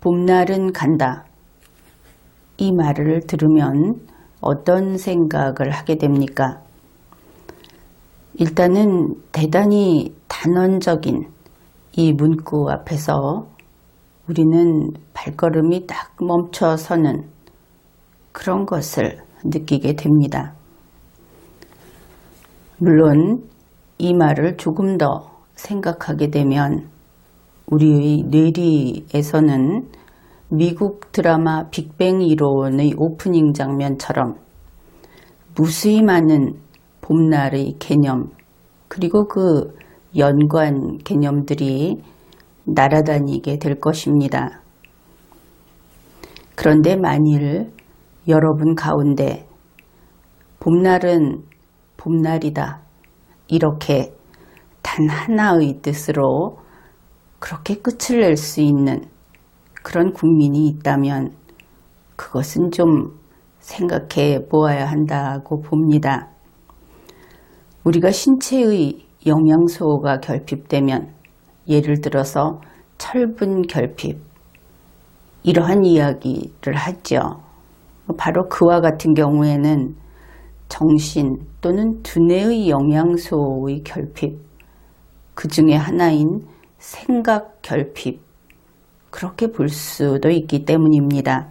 봄날은 간다. 이 말을 들으면 어떤 생각을 하게 됩니까? 일단은 대단히 단언적인 이 문구 앞에서 우리는 발걸음이 딱 멈춰서는 그런 것을 느끼게 됩니다. 물론 이 말을 조금 더 생각하게 되면 우리의 뇌리에서는 미국 드라마 빅뱅 이론의 오프닝 장면처럼 무수히 많은 봄날의 개념 그리고 그 연관 개념들이 날아다니게 될 것입니다. 그런데 만일 여러분 가운데 봄날은 봄날이다 이렇게 단 하나의 뜻으로 그렇게 끝을 낼 수 있는 그런 국민이 있다면 그것은 좀 생각해 보아야 한다고 봅니다. 우리가 신체의 영양소가 결핍되면 예를 들어서 철분 결핍 이러한 이야기를 하죠. 바로 그와 같은 경우에는 정신 또는 두뇌의 영양소의 결핍 그 중에 하나인 생각 결핍 그렇게 볼 수도 있기 때문입니다.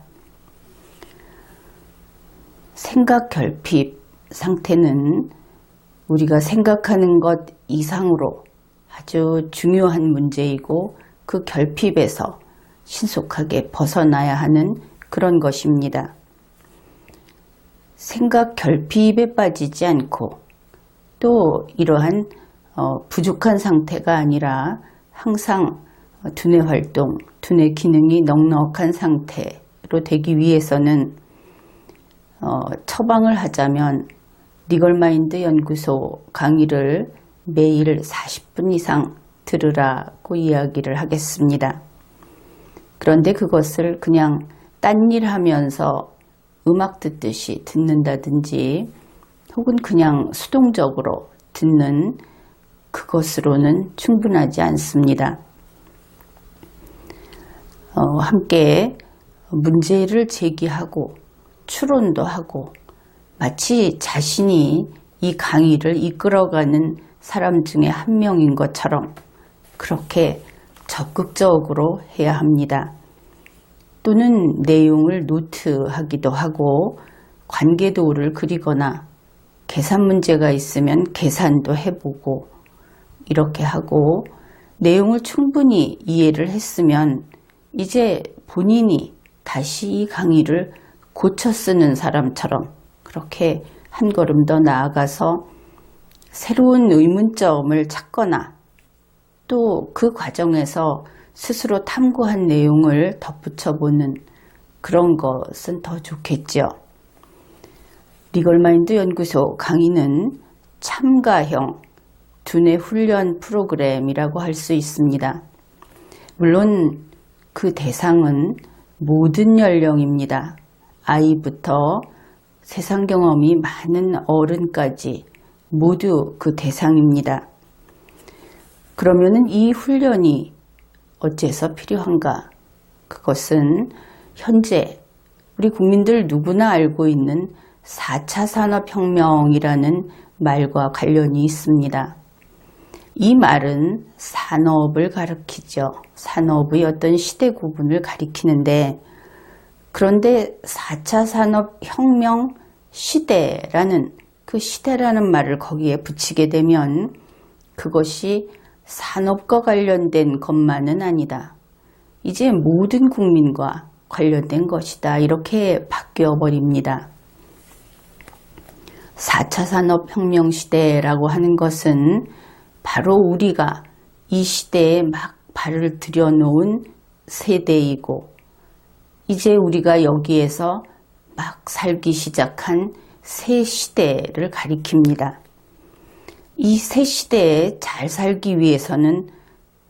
생각 결핍 상태는 우리가 생각하는 것 이상으로 아주 중요한 문제이고 그 결핍에서 신속하게 벗어나야 하는 그런 것입니다. 생각 결핍에 빠지지 않고 또 이러한 부족한 상태가 아니라 항상 두뇌 활동, 두뇌 기능이 넉넉한 상태로 되기 위해서는 처방을 하자면 리걸마인드 연구소 강의를 매일 40분 이상 들으라고 이야기를 하겠습니다. 그런데 그것을 그냥 딴일 하면서 음악 듣듯이 듣는다든지 혹은 그냥 수동적으로 듣는 그것으로는 충분하지 않습니다. 함께 문제를 제기하고 추론도 하고 마치 자신이 이 강의를 이끌어가는 사람 중에 한 명인 것처럼 그렇게 적극적으로 해야 합니다. 또는 내용을 노트하기도 하고 관계도를 그리거나 계산 문제가 있으면 계산도 해보고 이렇게 하고 내용을 충분히 이해를 했으면 이제 본인이 다시 이 강의를 고쳐 쓰는 사람처럼 그렇게 한 걸음 더 나아가서 새로운 의문점을 찾거나 또 그 과정에서 스스로 탐구한 내용을 덧붙여보는 그런 것은 더 좋겠죠. 리걸마인드 연구소 강의는 참가형 두뇌 훈련 프로그램이라고 할 수 있습니다. 물론 그 대상은 모든 연령입니다. 아이부터 세상 경험이 많은 어른까지 모두 그 대상입니다. 그러면은 이 훈련이 어째서 필요한가? 그것은 현재 우리 국민들 누구나 알고 있는 4차 산업혁명이라는 말과 관련이 있습니다. 이 말은 산업을 가리키죠. 산업의 어떤 시대 구분을 가리키는데 그런데 4차 산업혁명 시대라는 그 시대라는 말을 거기에 붙이게 되면 그것이 산업과 관련된 것만은 아니다. 이제 모든 국민과 관련된 것이다. 이렇게 바뀌어 버립니다. 4차 산업혁명 시대라고 하는 것은 바로 우리가 이 시대에 막 발을 들여놓은 세대이고 이제 우리가 여기에서 막 살기 시작한 새 시대를 가리킵니다. 이 새 시대에 잘 살기 위해서는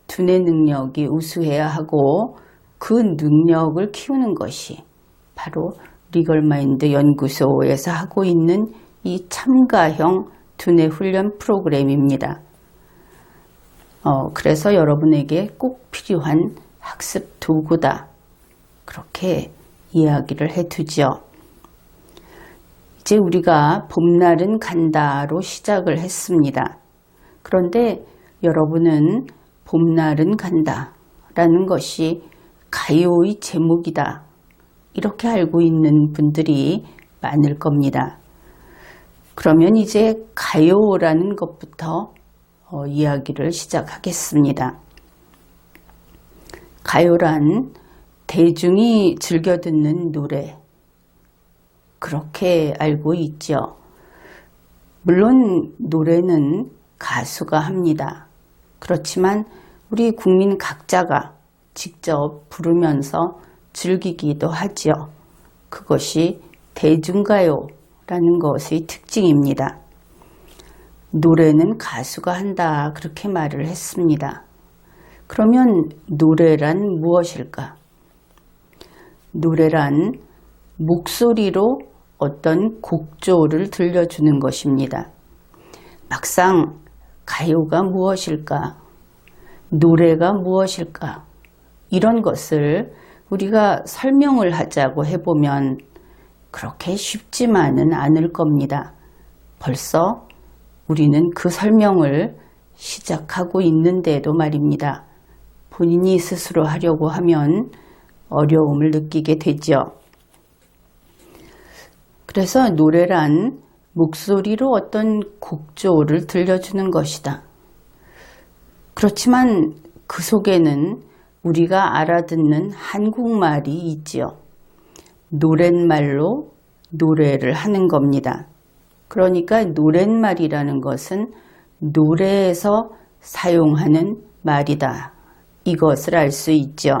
두뇌 능력이 우수해야 하고 그 능력을 키우는 것이 바로 리걸마인드 연구소에서 하고 있는 이 참가형 두뇌 훈련 프로그램입니다. 그래서 여러분에게 꼭 필요한 학습 도구다. 그렇게 이야기를 해두죠. 이제 우리가 봄날은 간다로 시작을 했습니다. 그런데 여러분은 봄날은 간다 라는 것이 가요의 제목이다 이렇게 알고 있는 분들이 많을 겁니다. 그러면 이제 가요라는 것부터 이야기를 시작하겠습니다. 가요란 대중이 즐겨 듣는 노래 그렇게 알고 있죠. 물론 노래는 가수가 합니다. 그렇지만 우리 국민 각자가 직접 부르면서 즐기기도 하죠. 그것이 대중가요라는 것의 특징입니다. 노래는 가수가 한다 그렇게 말을 했습니다. 그러면 노래란 무엇일까? 노래란 목소리로 어떤 곡조를 들려주는 것입니다. 막상 가요가 무엇일까? 노래가 무엇일까? 이런 것을 우리가 설명을 하자고 해보면 그렇게 쉽지만은 않을 겁니다. 벌써 우리는 그 설명을 시작하고 있는데도 말입니다. 본인이 스스로 하려고 하면 어려움을 느끼게 되죠. 그래서 노래란 목소리로 어떤 곡조를 들려주는 것이다. 그렇지만 그 속에는 우리가 알아듣는 한국말이 있지요. 노랫말로 노래를 하는 겁니다. 그러니까 노랫말이라는 것은 노래에서 사용하는 말이다. 이것을 알 수 있죠.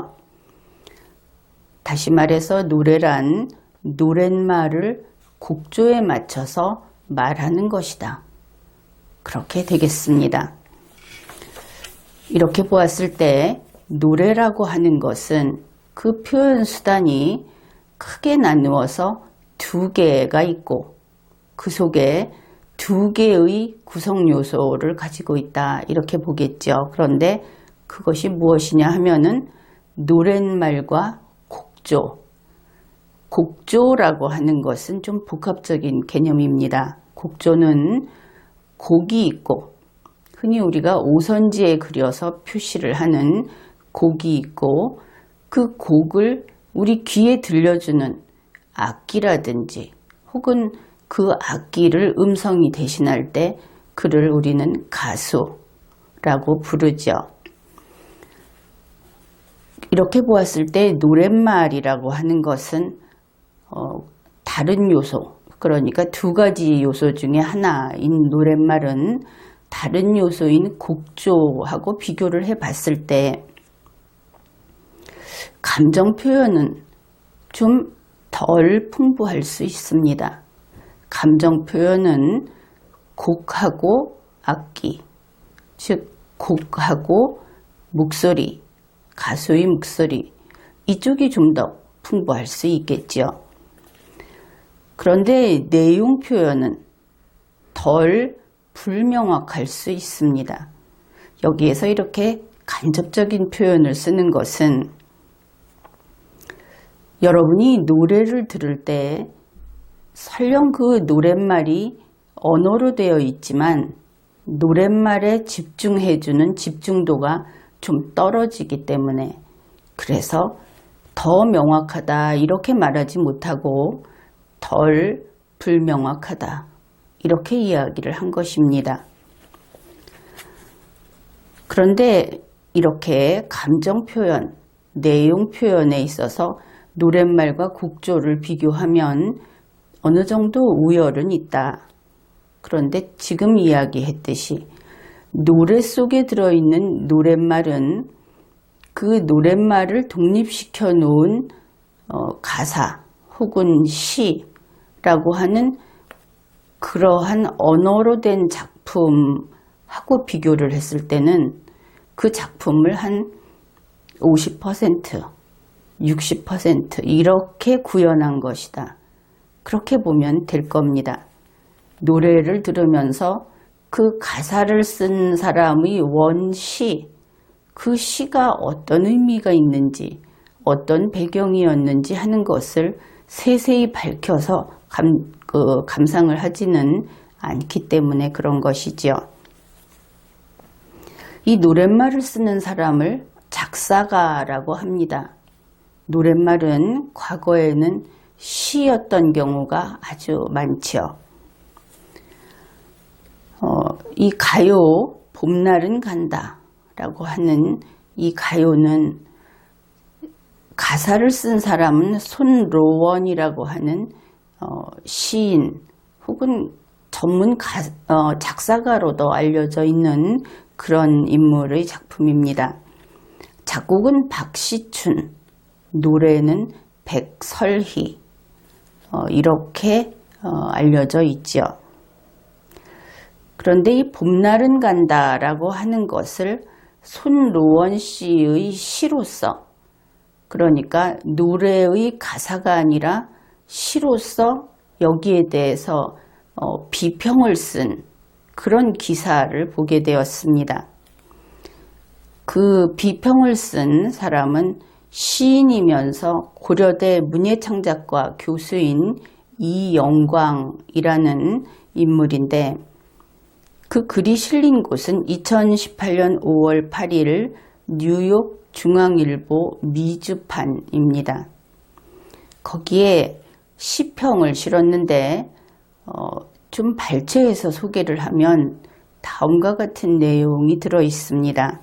다시 말해서 노래란 노랫말을 곡조에 맞춰서 말하는 것이다. 그렇게 되겠습니다. 이렇게 보았을 때 노래라고 하는 것은 그 표현 수단이 크게 나누어서 두 개가 있고 그 속에 두 개의 구성 요소를 가지고 있다 이렇게 보겠죠. 그런데 그것이 무엇이냐 하면은 노랫말과 곡조. 곡조라고 하는 것은 좀 복합적인 개념입니다. 곡조는 곡이 있고 흔히 우리가 오선지에 그려서 표시를 하는 곡이 있고 그 곡을 우리 귀에 들려주는 악기라든지 혹은 그 악기를 음성이 대신할 때 그를 우리는 가수라고 부르죠. 이렇게 보았을 때 노랫말이라고 하는 것은 다른 요소, 그러니까 두 가지 요소 중에 하나인 노랫말은 다른 요소인 곡조하고 비교를 해봤을 때 감정 표현은 좀 덜 풍부할 수 있습니다. 감정 표현은 곡하고 악기, 즉 곡하고 목소리, 가수의 목소리 이쪽이 좀 더 풍부할 수 있겠죠. 그런데 내용 표현은 덜 불명확할 수 있습니다. 여기에서 이렇게 간접적인 표현을 쓰는 것은 여러분이 노래를 들을 때 설령 그 노랫말이 언어로 되어 있지만 노랫말에 집중해주는 집중도가 좀 떨어지기 때문에 그래서 더 명확하다 이렇게 말하지 못하고 덜 불명확하다 이렇게 이야기를 한 것입니다. 그런데 이렇게 감정 표현, 내용 표현에 있어서 노랫말과 곡조를 비교하면 어느 정도 우열은 있다. 그런데 지금 이야기했듯이 노래 속에 들어있는 노랫말은 그 노랫말을 독립시켜 놓은 가사 혹은 시라고 하는 그러한 언어로 된 작품하고 비교를 했을 때는 그 작품을 한 50%, 60% 이렇게 구현한 것이다. 그렇게 보면 될 겁니다. 노래를 들으면서 그 가사를 쓴 사람의 원시, 그 시가 어떤 의미가 있는지, 어떤 배경이었는지 하는 것을 세세히 밝혀서 감상을 하지는 않기 때문에 그런 것이지요. 이 노랫말을 쓰는 사람을 작사가라고 합니다. 노랫말은 과거에는 시였던 경우가 아주 많지요. 이 가요 봄날은 간다 라고 하는 이 가요는 가사를 쓴 사람은 손로원이라고 하는 시인 혹은 전문 작사가로도 알려져 있는 그런 인물의 작품입니다. 작곡은 박시춘, 노래는 백설희, 이렇게 알려져 있죠. 그런데 이 봄날은 간다라고 하는 것을 손로원 씨의 시로서, 그러니까 노래의 가사가 아니라 시로서 여기에 대해서 비평을 쓴 그런 기사를 보게 되었습니다. 그 비평을 쓴 사람은 시인이면서 고려대 문예창작과 교수인 이영광이라는 인물인데, 그 글이 실린 곳은 2018년 5월 8일 뉴욕 중앙일보 미주판입니다. 거기에 시평을 실었는데 좀 발췌해서 소개를 하면 다음과 같은 내용이 들어 있습니다.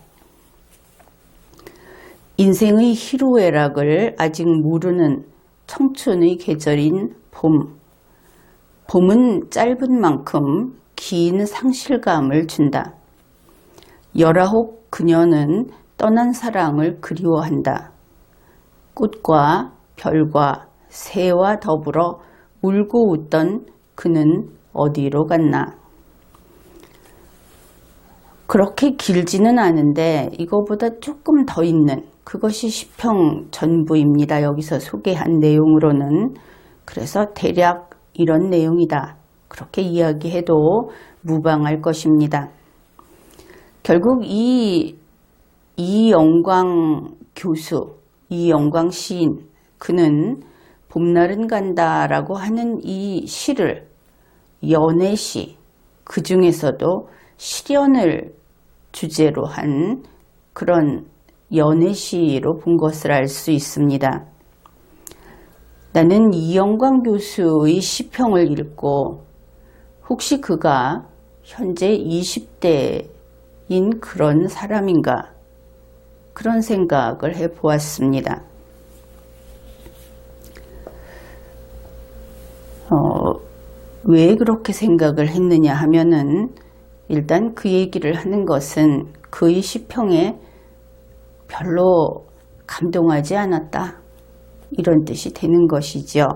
인생의 희로애락을 아직 모르는 청춘의 계절인 봄. 봄은 짧은 만큼 긴 상실감을 준다. 19 그녀는 떠난 사랑을 그리워한다. 꽃과 별과 새와 더불어 울고 웃던 그는 어디로 갔나. 그렇게 길지는 않은데 이거보다 조금 더 있는 그것이 시평 전부입니다. 여기서 소개한 내용으로는. 그래서 대략 이런 내용이다. 그렇게 이야기해도 무방할 것입니다. 결국 이영광 교수, 이영광 시인, 그는 봄날은 간다라고 하는 이 시를 연애시, 그 중에서도 실연을 주제로 한 그런 연애시로 본 것을 알 수 있습니다. 나는 이영광 교수의 시평을 읽고 혹시 그가 현재 20대인 그런 사람인가, 그런 생각을 해보았습니다. 왜 그렇게 생각을 했느냐 하면은, 일단 그 얘기를 하는 것은 그의 시평에 별로 감동하지 않았다, 이런 뜻이 되는 것이죠.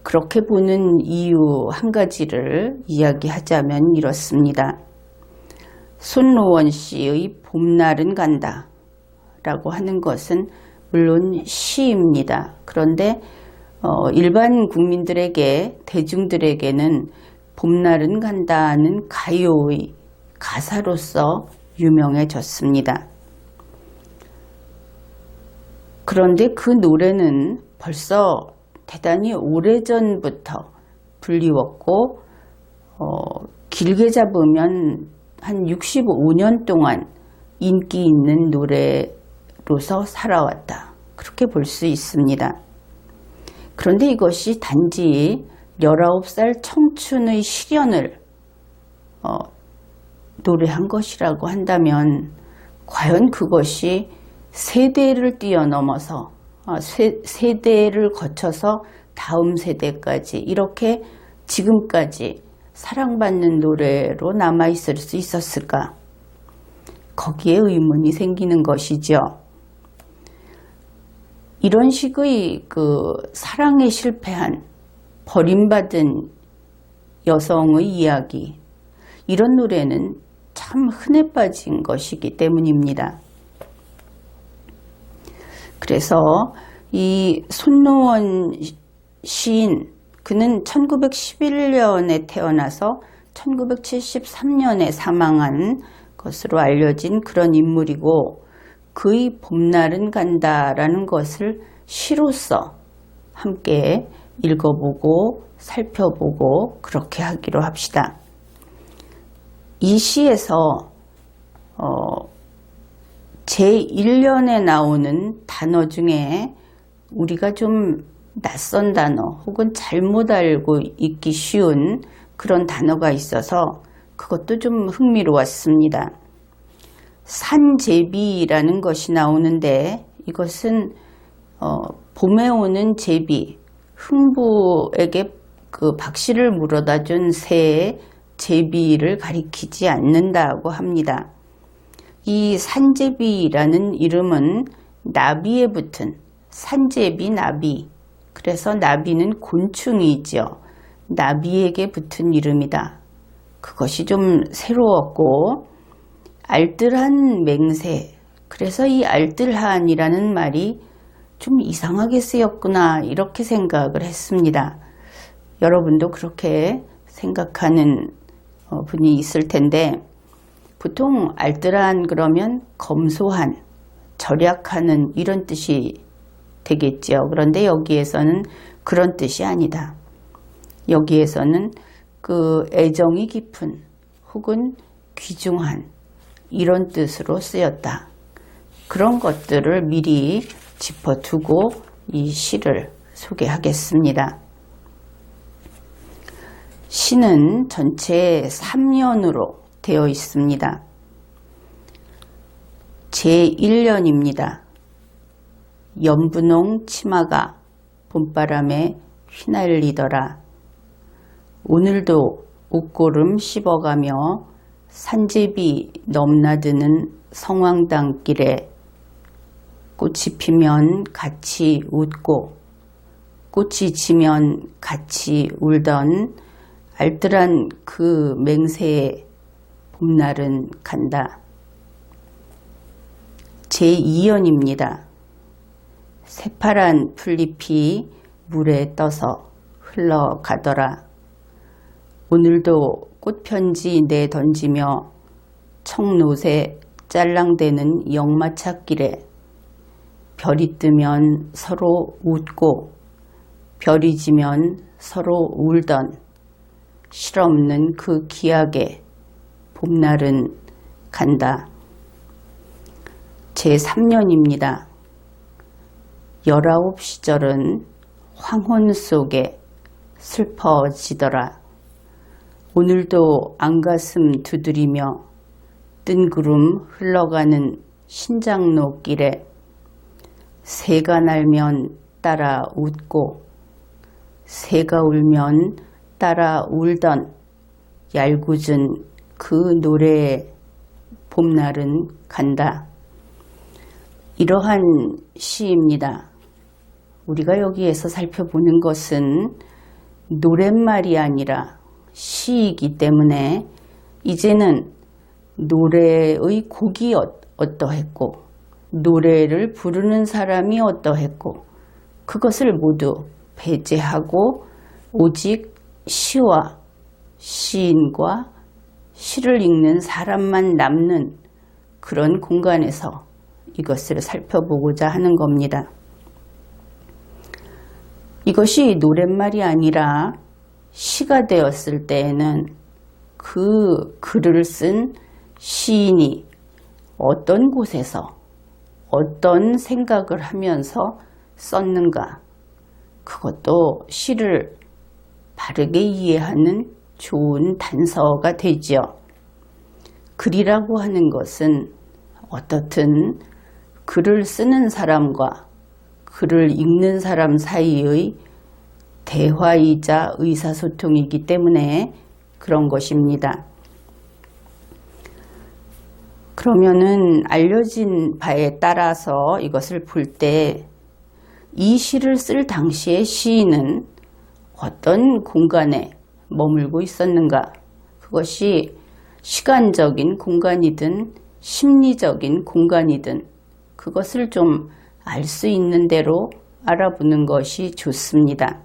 그렇게 보는 이유 한 가지를 이야기하자면 이렇습니다. 손로원 씨의 봄날은 간다 라고 하는 것은 물론 시입니다. 그런데 일반 국민들에게, 대중들에게는 봄날은 간다는 가요의 가사로서 유명해졌습니다. 그런데 그 노래는 벌써 대단히 오래전부터 불리웠고 길게 잡으면 한 65년 동안 인기 있는 노래로서 살아왔다, 그렇게 볼 수 있습니다. 그런데 이것이 단지 19살 청춘의 시련을 노래한 것이라고 한다면 과연 그것이 세대를 뛰어넘어서 세대를 거쳐서 다음 세대까지 이렇게 지금까지 사랑받는 노래로 남아있을 수 있었을까? 거기에 의문이 생기는 것이죠. 이런 식의 사랑에 실패한, 버림받은 여성의 이야기, 이런 노래는 참 흔해 빠진 것이기 때문입니다. 그래서 이 손로원 시인, 그는 1911년에 태어나서 1973년에 사망한 것으로 알려진 그런 인물이고, 그의 봄날은 간다라는 것을 시로서 함께 읽어보고 살펴보고 그렇게 하기로 합시다. 이 시에서 제1년에 나오는 단어 중에 우리가 좀 낯선 단어 혹은 잘못 알고 읽기 쉬운 그런 단어가 있어서 그것도 좀 흥미로웠습니다. 산제비라는 것이 나오는데 이것은 봄에 오는 제비, 흥부에게 그 박씨를 물어다 준 새의 제비를 가리키지 않는다고 합니다. 이 산제비라는 이름은 나비에 붙은 산제비 나비, 그래서 나비는 곤충이죠. 나비에게 붙은 이름이다. 그것이 좀 새로웠고 알뜰한 맹세, 그래서 이 알뜰한이라는 말이 좀 이상하게 쓰였구나 이렇게 생각을 했습니다. 여러분도 그렇게 생각하는 분이 있을 텐데 보통 알뜰한 그러면 검소한, 절약하는 이런 뜻이 되겠죠. 그런데 여기에서는 그런 뜻이 아니다. 여기에서는 그 애정이 깊은 혹은 귀중한 이런 뜻으로 쓰였다. 그런 것들을 미리 짚어두고 이 시를 소개하겠습니다. 시는 전체 3년으로 되어 있습니다. 제1년입니다. 연분홍 치마가 봄바람에 휘날리더라. 오늘도 옷고름 씹어가며 산제비 넘나드는 성황당길에 꽃이 피면 같이 웃고 꽃이 지면 같이 울던 알뜰한 그 맹세의 봄날은 간다. 제2연입니다. 새파란 풀잎이 물에 떠서 흘러가더라. 오늘도 꽃편지 내던지며 청노새 짤랑대는 역마찻길에 별이 뜨면 서로 웃고 별이 지면 서로 울던 실없는 그 기약에 봄날은 간다. 제3년입니다. 19시절은 황혼 속에 슬퍼지더라. 오늘도 안가슴 두드리며 뜬구름 흘러가는 신장로 길에 새가 날면 따라 웃고 새가 울면 따라 울던 얄궂은 그 노래에 봄날은 간다. 이러한 시입니다. 우리가 여기에서 살펴보는 것은 노랫말이 아니라 시이기 때문에 이제는 노래의 곡이 어떠했고 노래를 부르는 사람이 어떠했고 그것을 모두 배제하고 오직 시와 시인과 시를 읽는 사람만 남는 그런 공간에서 이것을 살펴보고자 하는 겁니다. 이것이 노랫말이 아니라 시가 되었을 때에는 그 글을 쓴 시인이 어떤 곳에서 어떤 생각을 하면서 썼는가, 그것도 시를 바르게 이해하는 좋은 단서가 되지요. 글이라고 하는 것은 어떻든 글을 쓰는 사람과 글을 읽는 사람 사이의 대화이자 의사소통이기 때문에 그런 것입니다. 그러면은 알려진 바에 따라서 이것을 볼 때 이 시를 쓸 당시의 시인은 어떤 공간에 머물고 있었는가? 그것이 시간적인 공간이든 심리적인 공간이든 그것을 좀 알 수 있는 대로 알아보는 것이 좋습니다.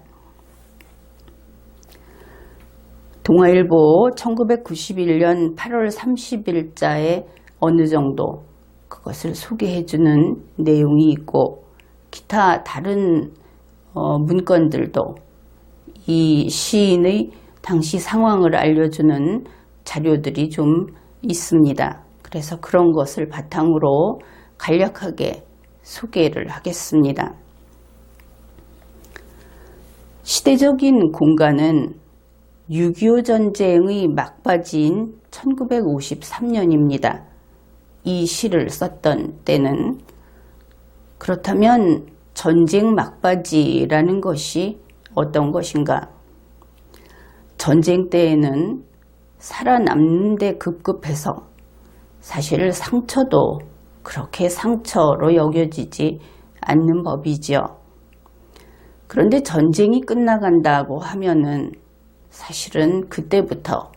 동아일보 1991년 8월 30일자에 어느 정도 그것을 소개해주는 내용이 있고 기타 다른 문건들도 이 시인의 당시 상황을 알려주는 자료들이 좀 있습니다. 그래서 그런 것을 바탕으로 간략하게 소개를 하겠습니다. 시대적인 공간은 6.25 전쟁의 막바지인 1953년입니다. 이 시를 썼던 때는. 그렇다면 전쟁 막바지라는 것이 어떤 것인가? 전쟁 때에는 살아남는 데 급급해서 사실 상처도 그렇게 상처로 여겨지지 않는 법이지요. 그런데 전쟁이 끝나간다고 하면은 사실은 그때부터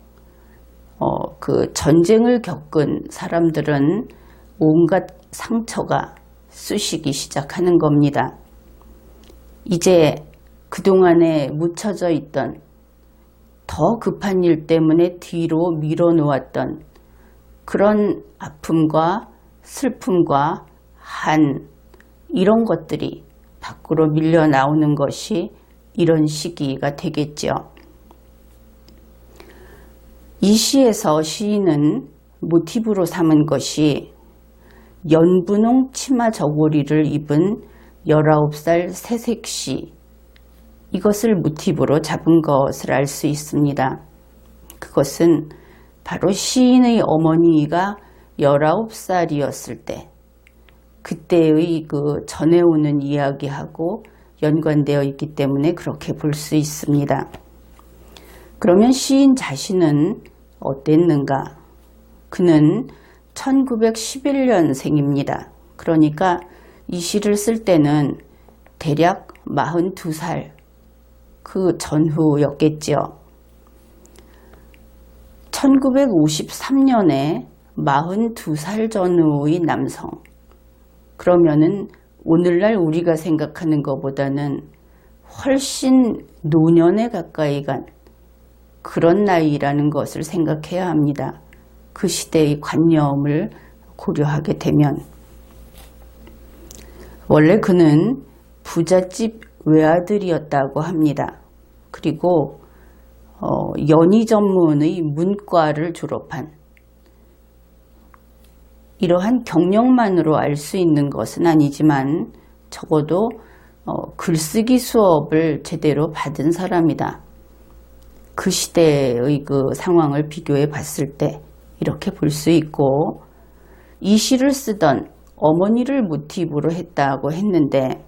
그 전쟁을 겪은 사람들은 온갖 상처가 쑤시기 시작하는 겁니다. 이제 그동안에 묻혀져 있던 더 급한 일 때문에 뒤로 밀어놓았던 그런 아픔과 슬픔과 한 이런 것들이 밖으로 밀려 나오는 것이 이런 시기가 되겠죠. 이 시에서 시인은 모티브로 삼은 것이 연분홍 치마 저고리를 입은 19살 새색시, 이것을 모티브로 잡은 것을 알 수 있습니다. 그것은 바로 시인의 어머니가 19살이었을 때 그때의 그 전해오는 이야기하고 연관되어 있기 때문에 그렇게 볼 수 있습니다. 그러면 시인 자신은 어땠는가? 그는 1911년생입니다. 그러니까 이 시를 쓸 때는 대략 42살 그 전후였겠죠. 1953년에 42살 전후의 남성. 그러면은 오늘날 우리가 생각하는 것보다는 훨씬 노년에 가까이 간 그런 나이라는 것을 생각해야 합니다. 그 시대의 관념을 고려하게 되면. 원래 그는 부잣집 외아들이었다고 합니다. 그리고 연희 전문의 문과를 졸업한, 이러한 경력만으로 알 수 있는 것은 아니지만 적어도 글쓰기 수업을 제대로 받은 사람이다. 그 시대의 그 상황을 비교해 봤을 때 이렇게 볼 수 있고, 이 시를 쓰던 어머니를 모티브로 했다고 했는데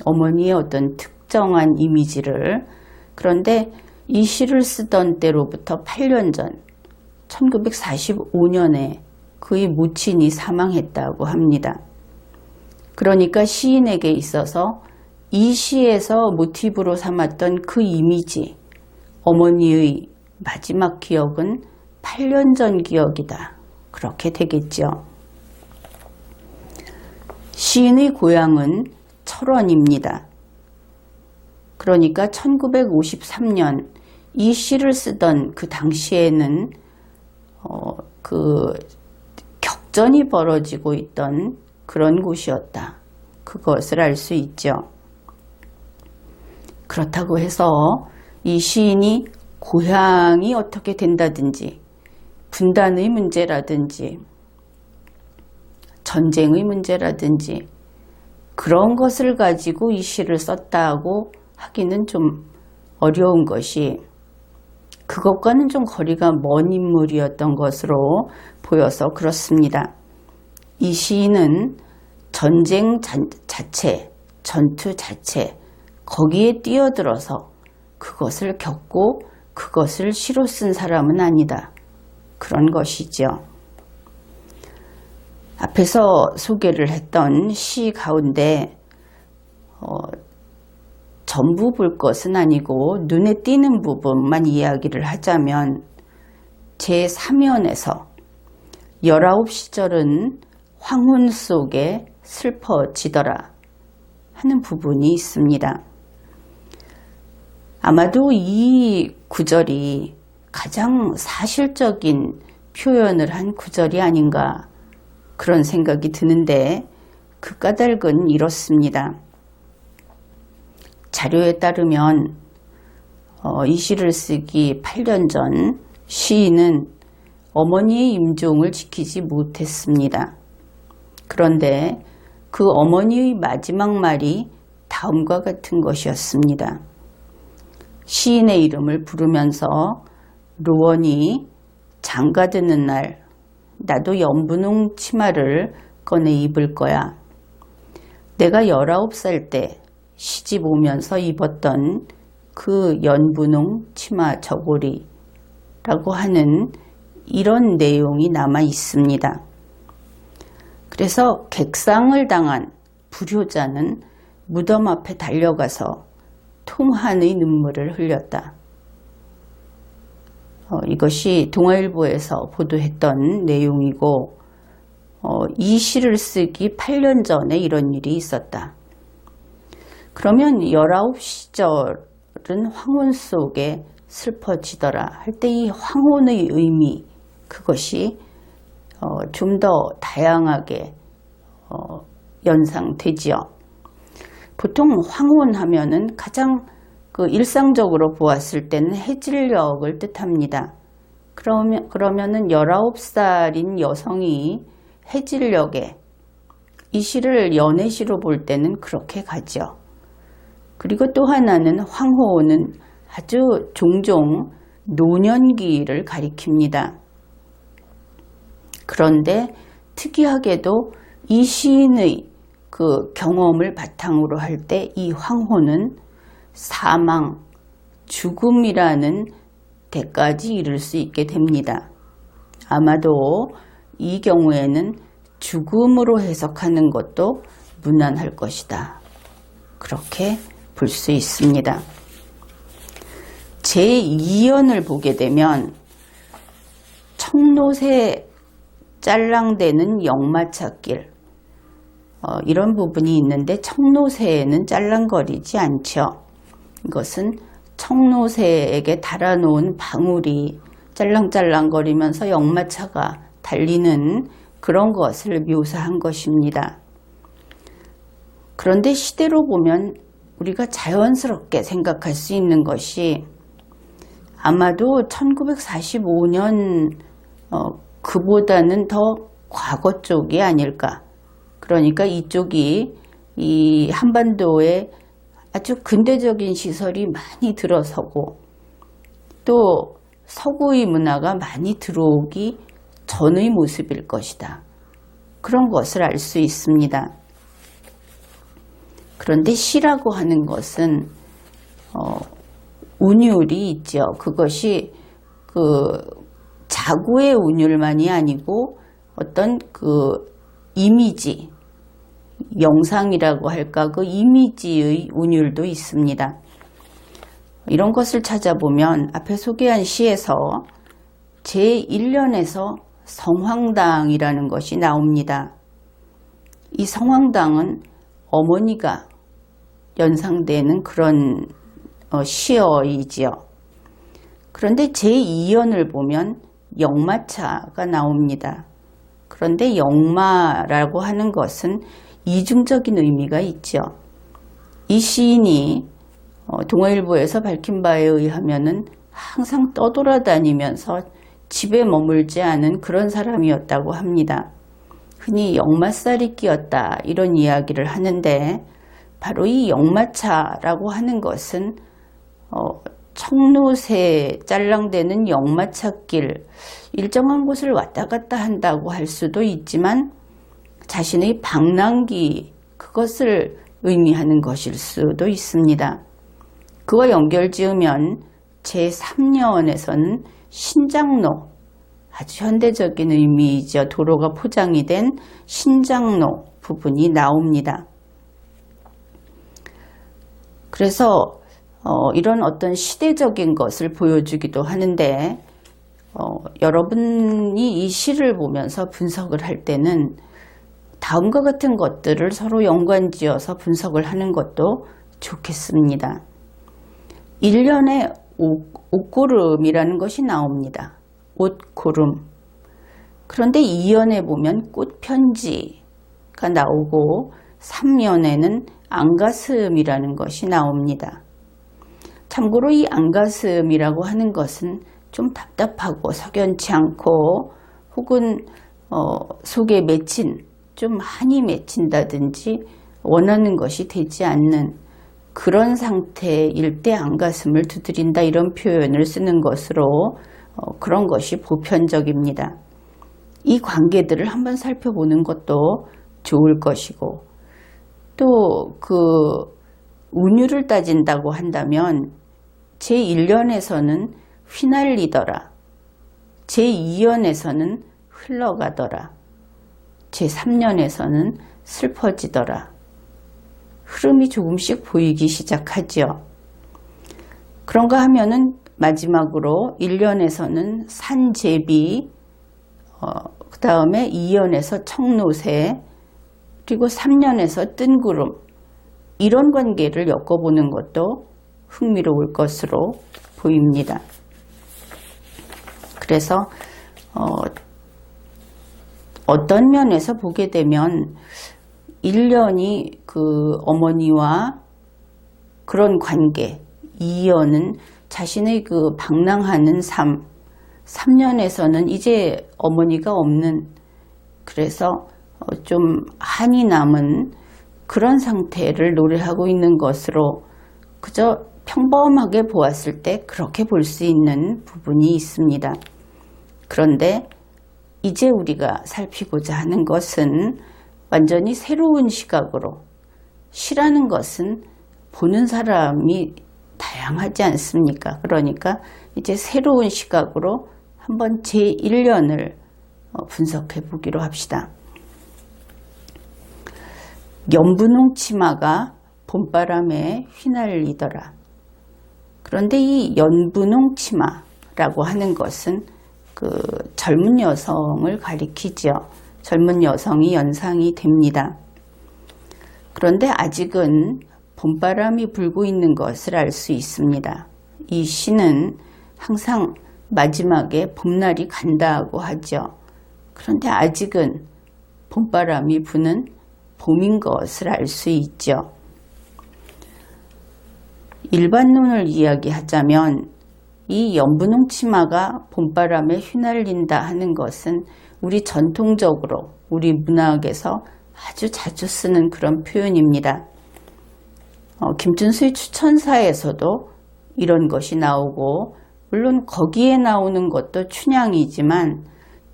어머니의 어떤 특정한 이미지를, 그런데 이 시를 쓰던 때로부터 8년 전 1945년에 그의 모친이 사망했다고 합니다. 그러니까 시인에게 있어서 이 시에서 모티브로 삼았던 그 이미지, 어머니의 마지막 기억은 8년 전 기억이다. 그렇게 되겠죠. 시인의 고향은 철원입니다. 그러니까 1953년 이 시를 쓰던 그 당시에는 그 격전이 벌어지고 있던 그런 곳이었다. 그것을 알 수 있죠. 그렇다고 해서 이 시인이 고향이 어떻게 된다든지, 분단의 문제라든지, 전쟁의 문제라든지 그런 것을 가지고 이 시를 썼다고 하기는 좀 어려운 것이, 그것과는 좀 거리가 먼 인물이었던 것으로 보여서 그렇습니다. 이 시인은 전쟁 자체, 전투 자체, 거기에 뛰어들어서 그것을 겪고 그것을 시로 쓴 사람은 아니다. 그런 것이죠. 앞에서 소개를 했던 시 가운데 전부 볼 것은 아니고 눈에 띄는 부분만 이야기를 하자면, 제3연에서 19시절은 황혼 속에 슬퍼지더라 하는 부분이 있습니다. 아마도 이 구절이 가장 사실적인 표현을 한 구절이 아닌가 그런 생각이 드는데 그 까닭은 이렇습니다. 자료에 따르면 이 시를 쓰기 8년 전 시인은 어머니의 임종을 지키지 못했습니다. 그런데 그 어머니의 마지막 말이 다음과 같은 것이었습니다. 시인의 이름을 부르면서 로원이 장가드는 날 나도 연분홍 치마를 꺼내 입을 거야. 내가 19살 때 시집 오면서 입었던 그 연분홍 치마 저고리라고 하는 이런 내용이 남아 있습니다. 그래서 객상을 당한 불효자는 무덤 앞에 달려가서 통한의 눈물을 흘렸다. 이것이 동아일보에서 보도했던 내용이고 이 시를 쓰기 8년 전에 이런 일이 있었다. 그러면 19시절은 황혼 속에 슬퍼지더라 할 때 이 황혼의 의미, 그것이 좀 더 다양하게 연상되지요. 보통 황혼하면은 가장 일상적으로 보았을 때는 해질녘을 뜻합니다. 그러면은 19살인 여성이 해질녘에 이 시를 연애시로 볼 때는 그렇게 가죠. 그리고 또 하나는 황호는 아주 종종 노년기를 가리킵니다. 그런데 특이하게도 이 시인의 그 경험을 바탕으로 할 때 이 황호는 사망, 죽음이라는 데까지 이를 수 있게 됩니다. 아마도 이 경우에는 죽음으로 해석하는 것도 무난할 것이다. 그렇게 볼 수 있습니다. 제2연을 보게 되면 청노새 짤랑대는 역마차길, 이런 부분이 있는데 청노새에는 짤랑거리지 않죠. 이것은 청노새에게 달아놓은 방울이 짤랑짤랑거리면서 역마차가 달리는 그런 것을 묘사한 것입니다. 그런데 시대로 보면 우리가 자연스럽게 생각할 수 있는 것이 아마도 1945년 그보다는 더 과거 쪽이 아닐까. 그러니까 이쪽이 이 한반도에 아주 근대적인 시설이 많이 들어서고 또 서구의 문화가 많이 들어오기 전의 모습일 것이다. 그런 것을 알 수 있습니다. 그런데 시라고 하는 것은 운율이 있죠. 그것이 자구의 운율만이 아니고 어떤 이미지, 영상이라고 할까, 그 이미지의 운율도 있습니다. 이런 것을 찾아보면 앞에 소개한 시에서 제1년에서 성황당이라는 것이 나옵니다. 이 성황당은 어머니가 연상되는 그런 시어이지요. 그런데 제2연을 보면 역마차가 나옵니다. 그런데 역마라고 하는 것은 이중적인 의미가 있죠. 이 시인이 동아일보에서 밝힌 바에 의하면은 항상 떠돌아다니면서 집에 머물지 않은 그런 사람이었다고 합니다. 흔히 역마살이 끼었다 이런 이야기를 하는데 바로 이 역마차라고 하는 것은 청노새 짤랑대는 역마차길, 일정한 곳을 왔다 갔다 한다고 할 수도 있지만 자신의 방랑기, 그것을 의미하는 것일 수도 있습니다. 그와 연결지으면 제3년에서는 신장로, 아주 현대적인 의미이죠. 도로가 포장이 된 신장로 부분이 나옵니다. 그래서 이런 어떤 시대적인 것을 보여주기도 하는데 여러분이 이 시를 보면서 분석을 할 때는 다음과 같은 것들을 서로 연관지어서 분석을 하는 것도 좋겠습니다. 1년에 옷고름이라는 것이 나옵니다. 옷고름. 그런데 2년에 보면 꽃 편지가 나오고 3년에는 안가슴이라는 것이 나옵니다. 참고로 이 안가슴이라고 하는 것은 좀 답답하고 석연치 않고 혹은 속에 맺힌, 좀 한이 맺힌다든지 원하는 것이 되지 않는 그런 상태일 때 안가슴을 두드린다, 이런 표현을 쓰는 것으로 그런 것이 보편적입니다. 이 관계들을 한번 살펴보는 것도 좋을 것이고, 또 그 운율을 따진다고 한다면 제1년에서는 휘날리더라, 제2년에서는 흘러가더라, 제3년에서는 슬퍼지더라. 흐름이 조금씩 보이기 시작하지요. 그런가 하면은 마지막으로 1년에서는 산제비, 그 다음에 2년에서 청노새, 그리고 3년에서 뜬구름, 이런 관계를 엮어보는 것도 흥미로울 것으로 보입니다. 그래서 어떤 면에서 보게 되면 1년이 그 어머니와 그런 관계, 2년은 자신의 그 방랑하는 삶, 3년에서는 이제 어머니가 없는, 그래서 좀 한이 남은 그런 상태를 노래하고 있는 것으로 그저 평범하게 보았을 때 그렇게 볼 수 있는 부분이 있습니다. 그런데 이제 우리가 살피고자 하는 것은 완전히 새로운 시각으로, 시라는 것은 보는 사람이 다양하지 않습니까? 그러니까 이제 새로운 시각으로 한번 제1년을 분석해 보기로 합시다. 연분홍 치마가 봄바람에 휘날리더라. 그런데 이 연분홍 치마라고 하는 것은 그 젊은 여성을 가리키죠. 젊은 여성이 연상이 됩니다. 그런데 아직은 봄바람이 불고 있는 것을 알 수 있습니다. 이 시는 항상 마지막에 봄날이 간다고 하죠. 그런데 아직은 봄바람이 부는 봄인 것을 알 수 있죠. 일반론을 이야기하자면 이 연분홍 치마가 봄바람에 휘날린다 하는 것은 우리 전통적으로 우리 문학에서 아주 자주 쓰는 그런 표현입니다. 김춘수의 추천사에서도 이런 것이 나오고, 물론 거기에 나오는 것도 춘향이지만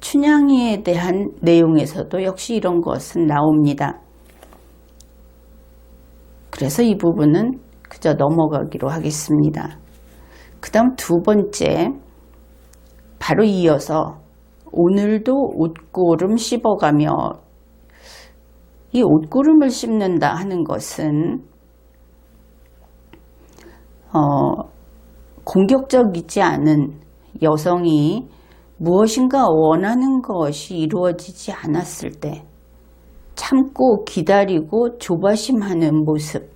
춘향이에 대한 내용에서도 역시 이런 것은 나옵니다. 그래서 이 부분은 그저 넘어가기로 하겠습니다. 그 다음 두 번째, 바로 이어서 오늘도 옷고름 씹어가며, 이 옷고름을 씹는다 하는 것은 공격적이지 않은 여성이 무엇인가 원하는 것이 이루어지지 않았을 때 참고 기다리고 조바심하는 모습,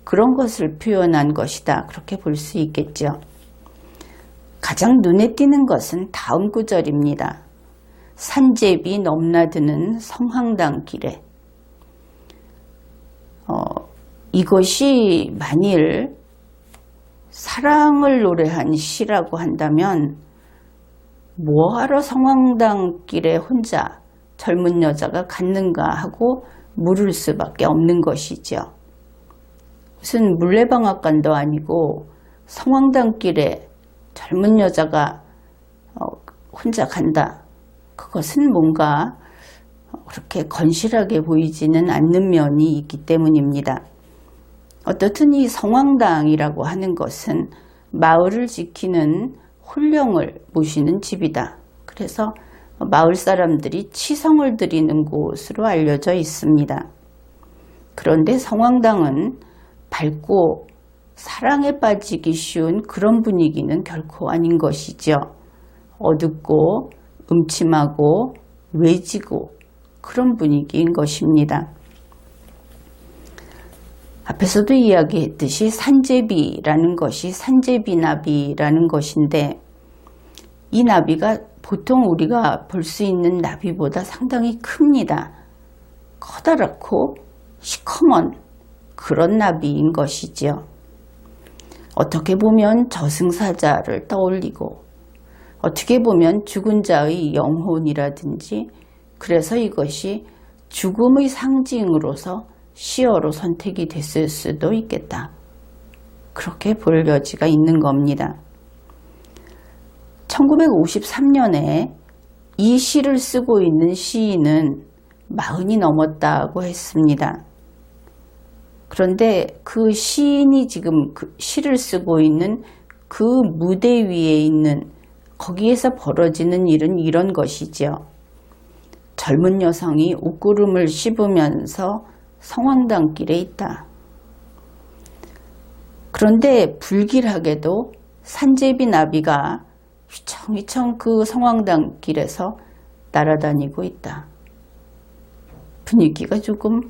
그런 것을 표현한 것이다, 그렇게 볼 수 있겠죠. 가장 눈에 띄는 것은 다음 구절입니다. 산제비 넘나드는 성황당 길에. 이것이 만일 사랑을 노래한 시라고 한다면 뭐하러 성황당 길에 혼자 젊은 여자가 갔는가 하고 물을 수밖에 없는 것이죠. 무슨 물레방앗간도 아니고 성황당 길에 젊은 여자가 혼자 간다. 그것은 뭔가 그렇게 건실하게 보이지는 않는 면이 있기 때문입니다. 어떻든 이 성황당이라고 하는 것은 마을을 지키는 홀령을 모시는 집이다. 그래서 마을 사람들이 치성을 드리는 곳으로 알려져 있습니다. 그런데 성황당은 밝고 사랑에 빠지기 쉬운 그런 분위기는 결코 아닌 것이죠. 어둡고 음침하고 외지고 그런 분위기인 것입니다. 앞에서도 이야기했듯이 산제비라는 것이 산제비나비라는 것인데, 이 나비가 보통 우리가 볼 수 있는 나비보다 상당히 큽니다. 커다랗고 시커먼 그런 나비인 것이지요. 어떻게 보면 저승사자를 떠올리고 어떻게 보면 죽은 자의 영혼이라든지 그래서 이것이 죽음의 상징으로서 시어로 선택이 됐을 수도 있겠다. 그렇게 볼 여지가 있는 겁니다. 1953년에 이 시를 쓰고 있는 시인은 40이 넘었다고 했습니다. 그런데 그 시인이 지금 그 시를 쓰고 있는 그 무대 위에 있는 거기에서 벌어지는 일은 이런 것이죠. 젊은 여성이 옷구름을 씹으면서 성황당길에 있다. 그런데 불길하게도 산제비 나비가 휘청휘청 그 성황당길에서 날아다니고 있다. 분위기가 조금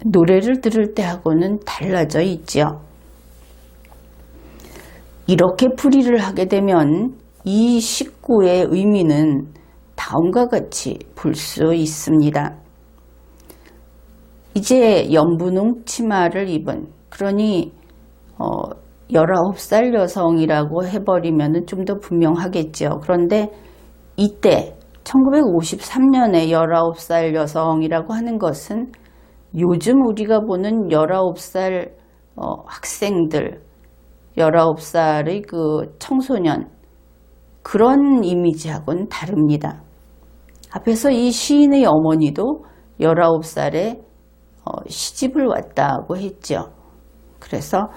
노래를 들을 때하고는 달라져 있죠. 이렇게 풀이를 하게 되면 이 식구의 의미는 다음과 같이 볼 수 있습니다. 이제 연분홍 치마를 입은, 그러니 19살 여성이라고 해버리면 좀 더 분명하겠죠. 그런데 이때 1953년에 19살 여성이라고 하는 것은 요즘 우리가 보는 19살 학생들, 19살의 그 청소년, 그런 이미지하고는 다릅니다. 앞에서 이 시인의 어머니도 19살에 시집을 왔다고 했죠. 그래서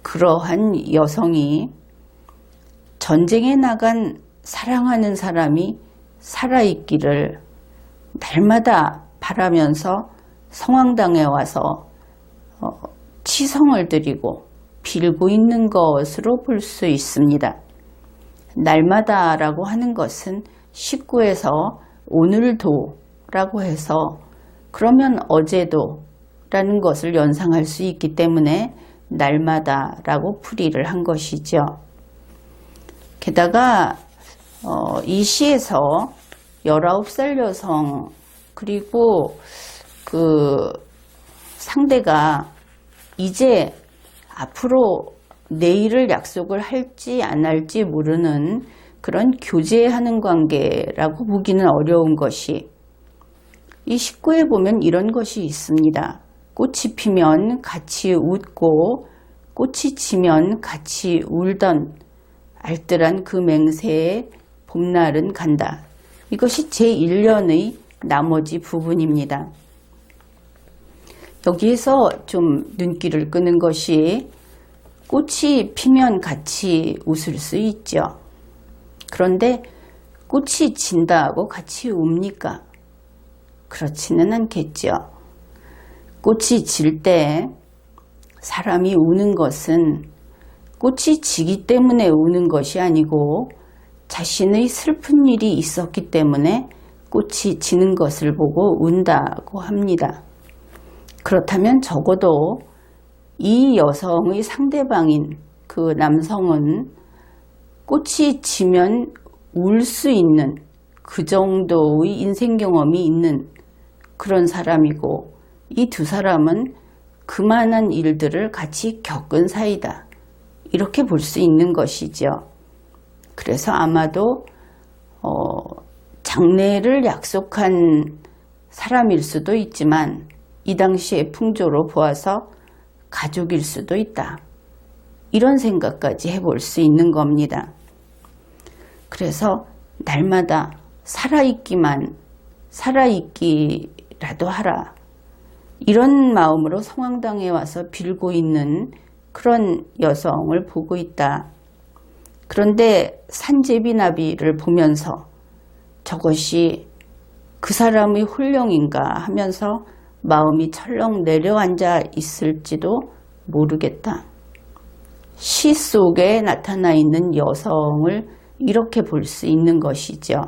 그러한 여성이 전쟁에 나간 사랑하는 사람이 살아있기를 날마다 바라면서 성황당에 와서 치성을 드리고 빌고 있는 것으로 볼 수 있습니다. 날마다라고 하는 것은 19에서 오늘도라고 해서 그러면 어제도 라는 것을 연상할 수 있기 때문에 날마다라고 풀이를 한 것이죠. 게다가 이 시에서 19살 여성 그리고 그 상대가 이제 앞으로 내일을 약속을 할지 안 할지 모르는 그런 교제하는 관계라고 보기는 어려운 것이, 이 19에 보면 이런 것이 있습니다. 꽃이 피면 같이 웃고 꽃이 지면 같이 울던 알뜰한 그 맹세에 봄날은 간다. 이것이 제1년의 나머지 부분입니다. 여기에서 좀 눈길을 끄는 것이 꽃이 피면 같이 웃을 수 있죠. 그런데 꽃이 진다고 같이 웁니까? 그렇지는 않겠죠. 꽃이 질 때 사람이 우는 것은 꽃이 지기 때문에 우는 것이 아니고 자신의 슬픈 일이 있었기 때문에 꽃이 지는 것을 보고 운다고 합니다. 그렇다면 적어도 이 여성의 상대방인 그 남성은 꽃이 지면 울 수 있는 그 정도의 인생 경험이 있는 그런 사람이고, 이 두 사람은 그만한 일들을 같이 겪은 사이다. 이렇게 볼 수 있는 것이죠. 그래서 아마도 장래를 약속한 사람일 수도 있지만 이 당시의 풍조로 보아서 가족일 수도 있다. 이런 생각까지 해볼 수 있는 겁니다. 그래서 날마다 살아있기라도 하라. 이런 마음으로 성황당에 와서 빌고 있는 그런 여성을 보고 있다. 그런데 산제비나비를 보면서 저것이 그 사람의 혼령인가 하면서 마음이 철렁 내려앉아 있을지도 모르겠다. 시 속에 나타나 있는 여성을 이렇게 볼 수 있는 것이죠.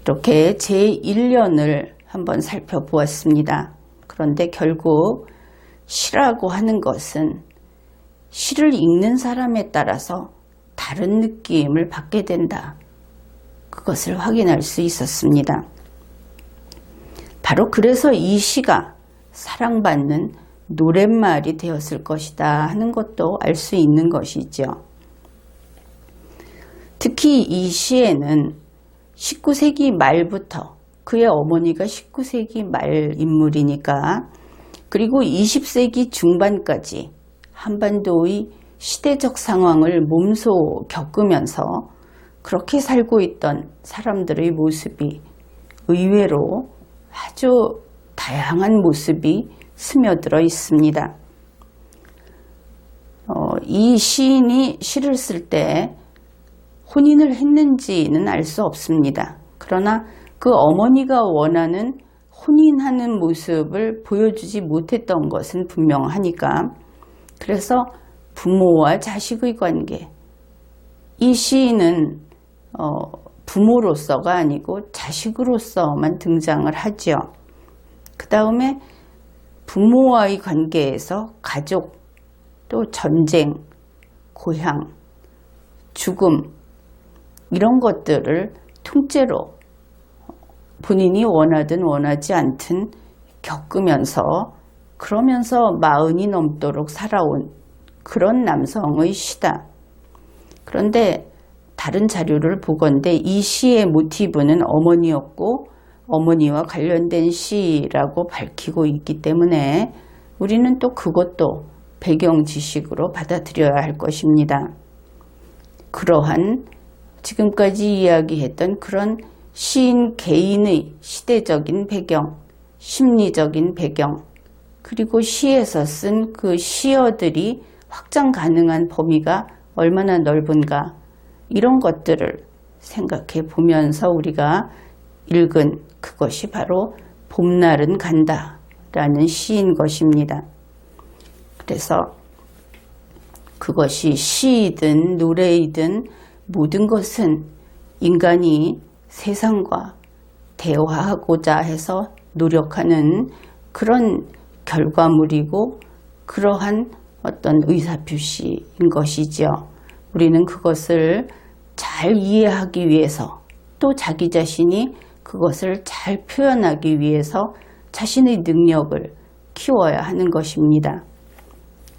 이렇게 제1년을 한번 살펴보았습니다. 그런데 결국 시라고 하는 것은 시를 읽는 사람에 따라서 다른 느낌을 받게 된다. 그것을 확인할 수 있었습니다. 바로 그래서 이 시가 사랑받는 노랫말이 되었을 것이다 하는 것도 알 수 있는 것이죠. 특히 이 시에는 19세기 말부터, 그의 어머니가 19세기 말 인물이니까, 그리고 20세기 중반까지 한반도의 시대적 상황을 몸소 겪으면서 그렇게 살고 있던 사람들의 모습이 의외로 아주 다양한 모습이 스며들어 있습니다. 이 시인이 시를 쓸 때 혼인을 했는지는 알 수 없습니다. 그러나 그 어머니가 원하는 혼인하는 모습을 보여주지 못했던 것은 분명하니까, 그래서 부모와 자식의 관계, 이 시인은 부모로서가 아니고 자식으로서만 등장을 하죠. 그 다음에 부모와의 관계에서 가족, 또 전쟁, 고향, 죽음, 이런 것들을 통째로 본인이 원하든 원하지 않든 겪으면서, 그러면서 40이 넘도록 살아온 그런 남성의 시다. 그런데 다른 자료를 보건대 이 시의 모티브는 어머니였고 어머니와 관련된 시라고 밝히고 있기 때문에 우리는 또 그것도 배경 지식으로 받아들여야 할 것입니다. 그러한 지금까지 이야기했던 그런 시인 개인의 시대적인 배경, 심리적인 배경, 그리고 시에서 쓴 그 시어들이 확장 가능한 범위가 얼마나 넓은가, 이런 것들을 생각해 보면서 우리가 읽은 그것이 바로 봄날은 간다 라는 시인 것입니다. 그래서 그것이 시이든 노래이든 모든 것은 인간이 세상과 대화하고자 해서 노력하는 그런 결과물이고, 그러한 어떤 의사표시인 것이죠. 우리는 그것을 잘 이해하기 위해서, 또 자기 자신이 그것을 잘 표현하기 위해서 자신의 능력을 키워야 하는 것입니다.